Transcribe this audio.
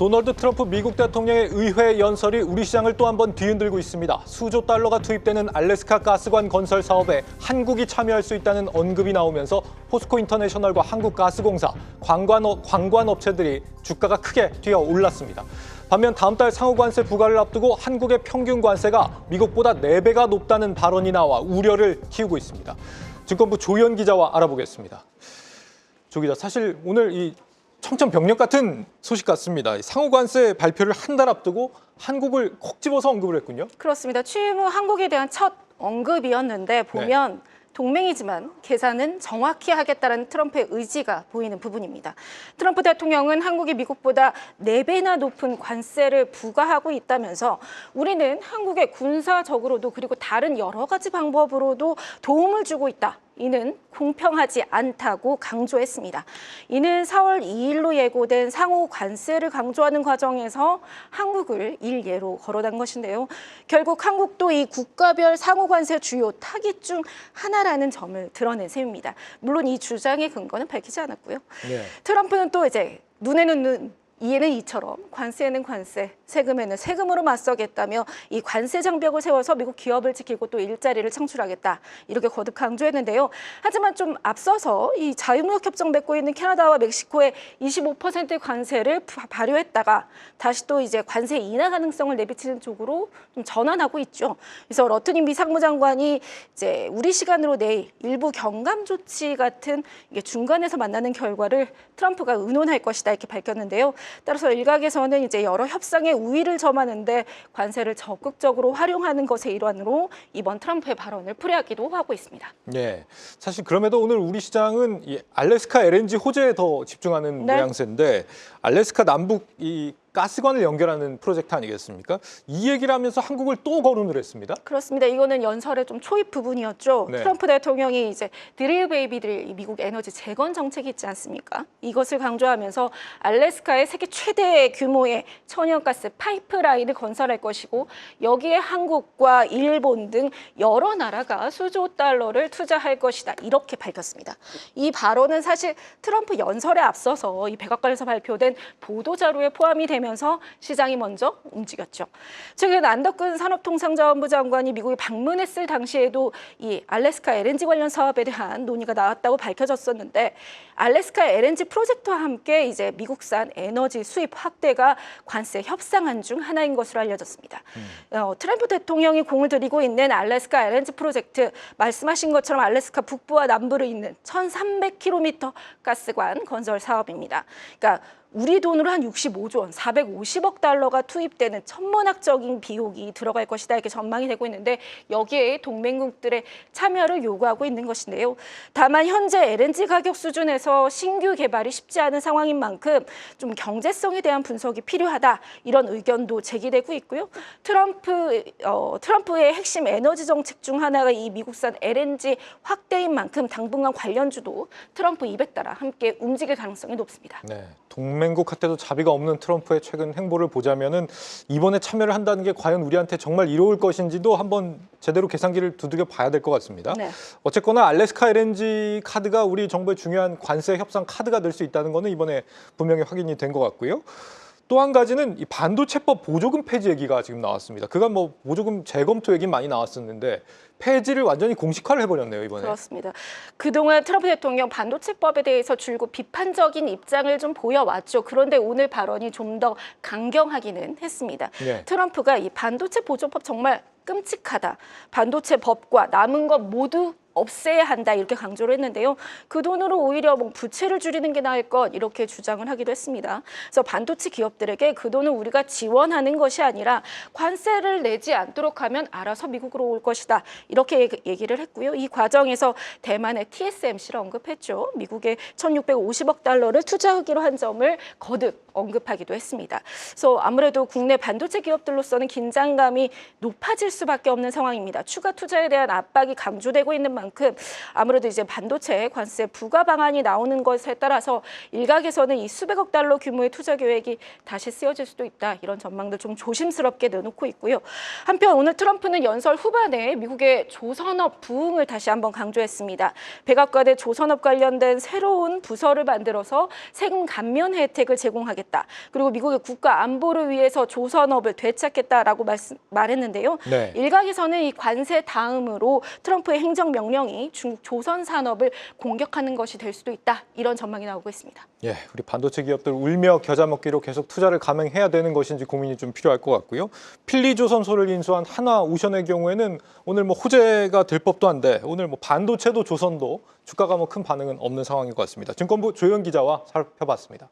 도널드 트럼프 미국 대통령의 의회 연설이 우리 시장을 또 한 번 뒤흔들고 있습니다. 수조 달러가 투입되는 알래스카 가스관 건설 사업에 한국이 참여할 수 있다는 언급이 나오면서 포스코 인터내셔널과 한국가스공사, 관관업체들이 주가가 크게 뛰어 올랐습니다. 반면 다음 달 상호관세 부과를 앞두고 한국의 평균 관세가 미국보다 4배가 높다는 발언이 나와 우려를 키우고 있습니다. 증권부 조현 기자와 알아보겠습니다. 조 기자, 사실 오늘 이 청천벽력 같은 소식 같습니다. 상호관세 발표를 한 달 앞두고 한국을 콕 집어서 언급을 했군요. 그렇습니다. 취임 후 한국에 대한 첫 언급이었는데 보면 동맹이지만 계산은 정확히 하겠다는 트럼프의 의지가 보이는 부분입니다. 트럼프 대통령은 한국이 미국보다 4배나 높은 관세를 부과하고 있다면서 우리는 한국에 군사적으로도 그리고 다른 여러 가지 방법으로도 도움을 주고 있다. 이는 공평하지 않다고 강조했습니다. 이는 4월 2일로 예고된 상호 관세를 강조하는 과정에서 한국을 일례로 거론한 것인데요. 결국 한국도 이 국가별 상호 관세 주요 타깃 중 하나라는 점을 드러낸 셈입니다. 물론 이 주장의 근거는 밝히지 않았고요. 트럼프는 또 이제 눈에는 눈, 이에는 이처럼 관세에는 관세, 세금에는 세금으로 맞서겠다며 이 관세 장벽을 세워서 미국 기업을 지키고 또 일자리를 창출하겠다 이렇게 거듭 강조했는데요. 하지만 좀 앞서서 이 자유무역 협정 맺고 있는 캐나다와 멕시코에 25%의 관세를 발효했다가 다시 또 이제 관세 인하 가능성을 내비치는 쪽으로 좀 전환하고 있죠. 그래서 러트닝 미 상무장관이 이제 우리 시간으로 내일 일부 경감 조치 같은 이게 중간에서 만나는 결과를 트럼프가 의논할 것이다 이렇게 밝혔는데요. 따라서 일각에서는 이제 여러 협상의 우위를 점하는데 관세를 적극적으로 활용하는 것의 일환으로 이번 트럼프의 발언을 풀이하기도 하고 있습니다. 네, 사실 그럼에도 오늘 우리 시장은 이 알래스카 LNG 호재에 더 집중하는 모양새인데 알래스카 남북 이 가스관을 연결하는 프로젝트 아니겠습니까? 이 얘기를 하면서 한국을 또 거론을 했습니다. 그렇습니다. 이거는 연설의 좀 초입 부분이었죠. 트럼프 대통령이 이제 드릴 베이비들 미국 에너지 재건 정책이 있지 않습니까? 이것을 강조하면서 알래스카의 세계 최대 규모의 천연가스 파이프라인을 건설할 것이고 여기에 한국과 일본 등 여러 나라가 수조 달러를 투자할 것이다. 이렇게 밝혔습니다. 이 발언은 사실 트럼프 연설에 앞서서 이 백악관에서 발표된 보도자료에 포함이 되면서 시장이 먼저 움직였죠. 최근 안덕근 산업통상자원부 장관이 미국에 방문했을 당시에도 이 알래스카 LNG 관련 사업에 대한 논의가 나왔다고 밝혀졌었는데 알래스카 LNG 프로젝트와 함께 이제 미국산 에너지 수입 확대가 관세 협상안 중 하나인 것으로 알려졌습니다. 트럼프 대통령이 공을 들이고 있는 알래스카 LNG 프로젝트 말씀하신 것처럼 알래스카 북부와 남부를 잇는 1,300km 가스관 건설 사업입니다. 그러니까 우리 돈으로 한 65조 원, 450억 달러가 투입되는 천문학적인 비용이 들어갈 것이다 이렇게 전망이 되고 있는데 여기에 동맹국들의 참여를 요구하고 있는 것인데요. 다만 현재 LNG 가격 수준에서 신규 개발이 쉽지 않은 상황인 만큼 좀 경제성에 대한 분석이 필요하다 이런 의견도 제기되고 있고요. 트럼프의 핵심 에너지 정책 중 하나가 이 미국산 LNG 확대인 만큼 당분간 관련주도 트럼프 입에 따라 함께 움직일 가능성이 높습니다. 네. 동맹국한테도 자비가 없는 트럼프의 최근 행보를 보자면은 이번에 참여를 한다는 게 과연 우리한테 정말 이로울 것인지도 한번 제대로 계산기를 두들겨 봐야 될 것 같습니다. 어쨌거나 알래스카 LNG 카드가 우리 정부의 중요한 관세 협상 카드가 될 수 있다는 거는 이번에 분명히 확인이 된 것 같고요. 또 한 가지는 이 반도체법 보조금 폐지 얘기가 지금 나왔습니다. 그간 뭐 보조금 재검토 얘기 많이 나왔었는데 폐지를 완전히 공식화를 해버렸네요, 이번에. 그렇습니다. 그동안 트럼프 대통령 반도체법에 대해서 줄곧 비판적인 입장을 좀 보여왔죠. 그런데 오늘 발언이 좀 더 강경하기는 했습니다. 트럼프가 이 반도체 보조법 정말 끔찍하다. 반도체 법과 남은 것 모두 없애야 한다 이렇게 강조를 했는데요. 그 돈으로 오히려 뭐 부채를 줄이는 게 나을 것 이렇게 주장을 하기도 했습니다. 그래서 반도체 기업들에게 그 돈을 우리가 지원하는 것이 아니라 관세를 내지 않도록 하면 알아서 미국으로 올 것이다 이렇게 얘기를 했고요. 이 과정에서 대만의 TSMC를 언급했죠. 미국에 1,650억 달러를 투자하기로 한 점을 거듭 언급하기도 했습니다. 그래서 아무래도 국내 반도체 기업들로서는 긴장감이 높아질 수밖에 없는 상황입니다. 추가 투자에 대한 압박이 강조되고 있는 만큼 만큼 아무래도 이제 반도체 관세 부과 방안이 나오는 것에 따라서 일각에서는 이 수백억 달러 규모의 투자 계획이 다시 쓰여질 수도 있다. 이런 전망들 좀 조심스럽게 내놓고 있고요. 한편 오늘 트럼프는 연설 후반에 미국의 조선업 부흥을 다시 한번 강조했습니다. 백악관에 조선업 관련된 새로운 부서를 만들어서 세금 감면 혜택을 제공하겠다. 그리고 미국의 국가 안보를 위해서 조선업을 되찾겠다라고 말했는데요. 네. 일각에서는 이 관세 다음으로 트럼프의 행정명령이 조선 산업을 공격하는 것이 될 수도 있다. 이런 전망이 나오고 있습니다. 예, 우리 반도체 기업들 울며 겨자 먹기로 계속 투자를 감행해야 되는 것인지 고민이 좀 필요할 것 같고요. 필리조선소를 인수한 한화오션의 경우에는 오늘 뭐 호재가 될 법도 한데 오늘 뭐 반도체도 조선도 주가가 뭐 큰 반응은 없는 상황인 것 같습니다. 증권부 조현 기자와 살펴봤습니다.